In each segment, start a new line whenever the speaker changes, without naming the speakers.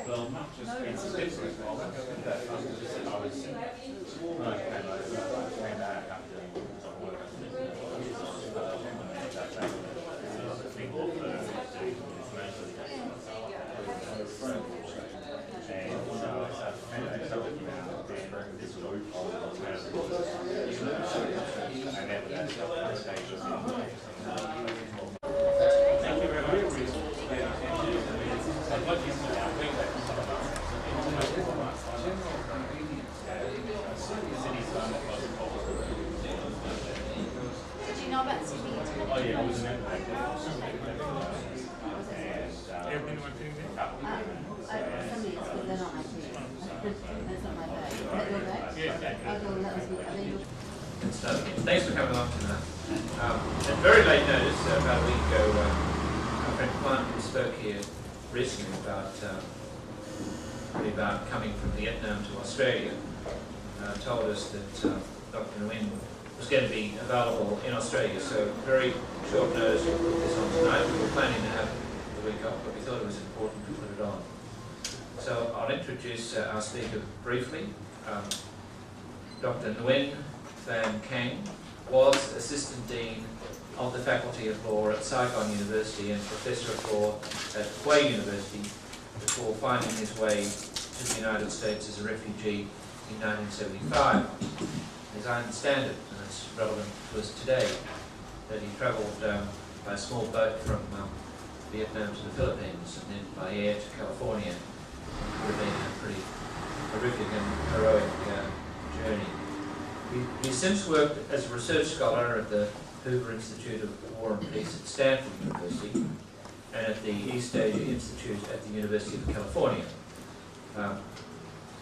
Well, not just it's different. I was thank you very much.
Did you know about Sydney?
Oh yeah, I was a member.
Somebody else, but they're not my team. That's not my bag. Is that your bag?
Yes,
that was
Thanks for coming along tonight. At very late notice, about a week ago, our friend Nguyen, who spoke here recently about coming from Vietnam to Australia, told us that Dr. Nguyen was going to be available in Australia. So very short notice we put this on tonight. We were planning to have the week off, but we thought it was important to put it on. So I'll introduce our speaker briefly. Dr. Nguyen van Canh was Assistant Dean of the Faculty of Law at Saigon University and Professor of Law at Hue University before finding his way to the United States as a refugee in 1975. As I understand it, and it's relevant to us today, that he travelled by a small boat from Vietnam to the Philippines and then by air to California. It would have been a pretty horrific and heroic journey. He's since worked as a research scholar at the Hoover Institute of War and Peace at Stanford University and at the East Asia Institute at the University of California.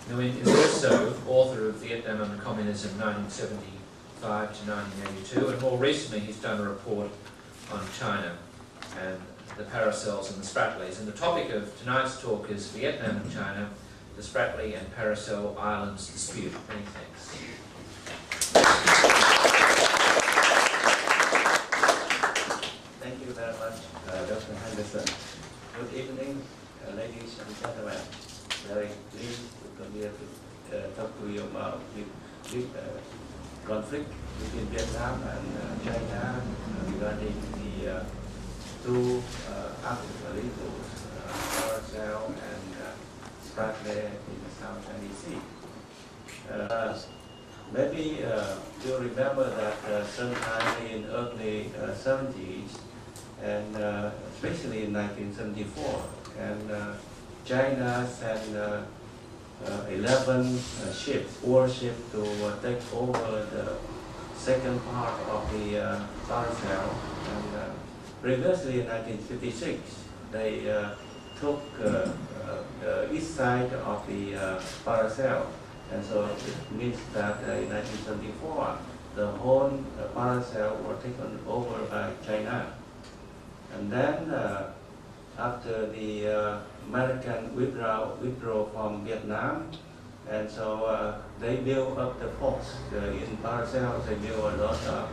Nguyen is also author of Vietnam under Communism 1975 to 1982, and more recently he's done a report on China and the Paracels and the Spratlys. And the topic of tonight's talk is Vietnam and China, the Spratly and Paracel Islands dispute. Many thanks.
Thank you very much, Dr. Henderson. Good evening, ladies and gentlemen. Very pleased to come here to talk to you about the conflict between Vietnam and China regarding the two African rivers, Paracel and Spratlys in the South China Sea. Maybe you remember that sometime in early 70s, and especially in 1974, and China sent 11 warships to take over the second part of the Paracel. And previously in 1956, they took the east side of the Paracel. And so it means that in 1974, the whole Paracel were taken over by China. And then after the American withdraw from Vietnam, and so they built up the forts in Paracel. They built a lot of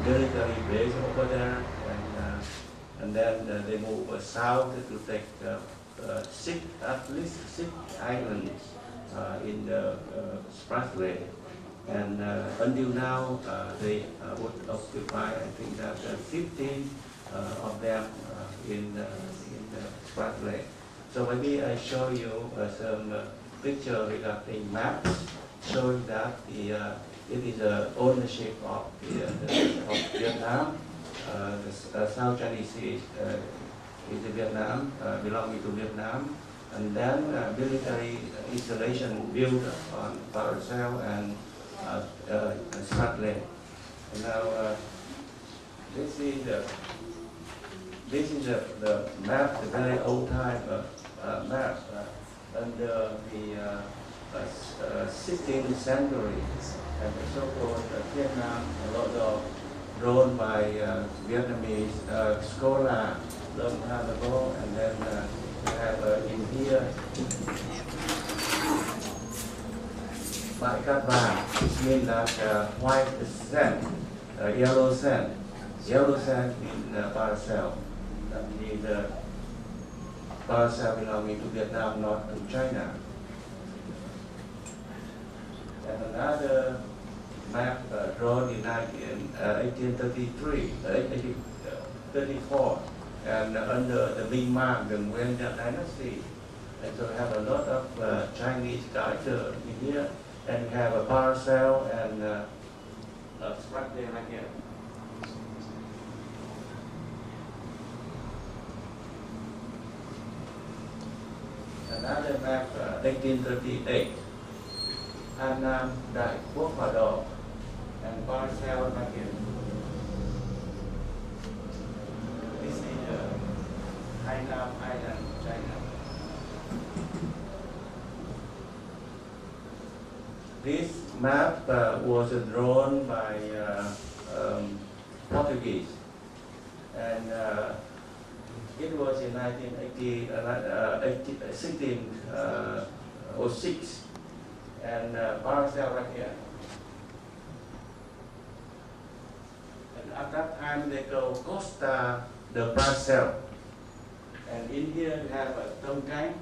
military base over there, and then they moved south to take at least six islands in the Spratlys, and until now they would occupy, I think that 15 of them in the Spratlys. So maybe I show you some picture regarding maps showing that it is ownership of Vietnam. The South China Sea is Vietnam, belonging to Vietnam, and then military installation built on Paracel and Spratlys. Now This is the map, the very old time map under the 16th century, and the so-called Vietnam, a lot of drawn by Vietnamese scholar long time ago, and then we have in here by cát vàng, which means that white sand, yellow sand in Paracels. That means Paracels belonging to Vietnam, not to China. And another map drawn in 1833, 1834, and under the Minh Mang, the Nguyen dynasty. And so we have a lot of Chinese character in here, and we have a Paracels and Spratlys right here. Another map, 1838. An Nam Đại Quốc Hòa Độ and Paracels right here. This is Hai Nam Island, China. This map was drawn by Portuguese, and it was in 1606, and Paracels right here. And at that time they go Costa de Paracels, and in here we have a Nguyen van Canh,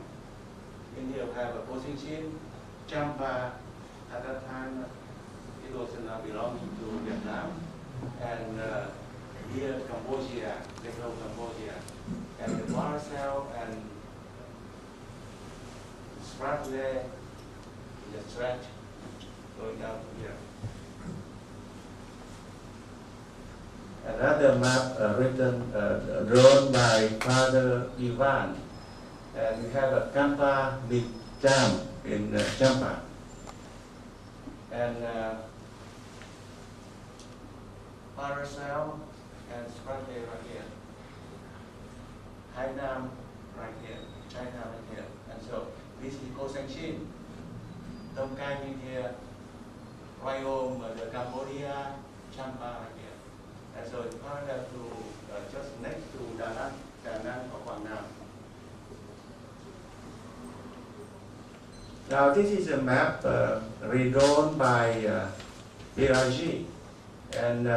in here we have a Cochin, Champa. At that time it was now belonging to Vietnam, and here Cambodia, they go Cambodia, and the Paracels and Spratlys, the stretch going down here. Another map written, drawn by Father Ivan, and we have a Kampa Bicham in Champa, and Paracels and Spratlys right here, Hai Nam right here, China right here, and so this is Cochin, Nguyen van Canh in here, Rayom, the Cambodia, Champa right here, and so it's parallel to just next to Da Nang or Quảng Nam. Now this is a map redrawn by Paracels, and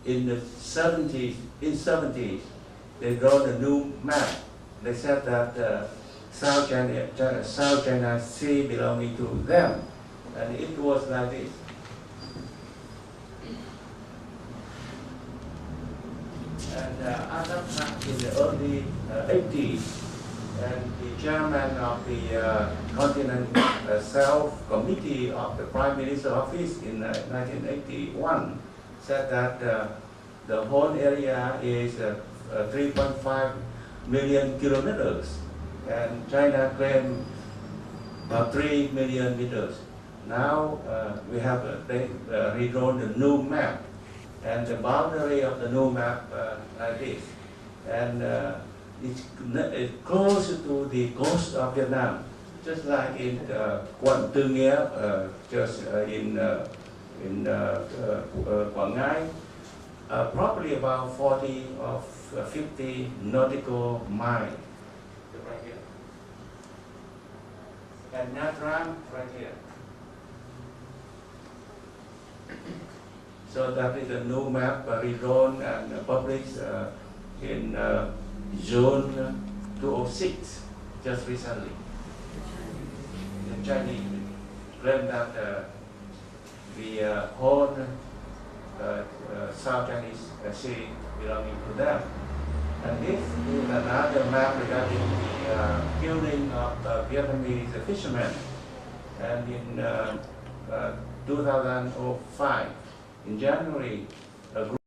in the 70s, they drawn a new map. They said that South China Sea belonging to them, and it was like this. And at that time, in the early 80s, and the chairman of the Continent South Committee of the Prime Minister's office in 1981 said that the whole area is 3.5 million kilometers, and China claimed 3 million meters. Now we have redrawn the new map, and the boundary of the new map like this, and it's close to the coast of Vietnam, just like in Quận Tư Nghĩa, just in Quảng Ngãi, probably about 40 or 50 nautical miles. Right here. And Nha Trang right here. So that is a new map redrawn and published in June 2006, just recently. The Chinese claim that the whole South Chinese Sea belonging to them. And this is another map regarding the killing of Vietnamese fishermen. And in 2005, in January, a group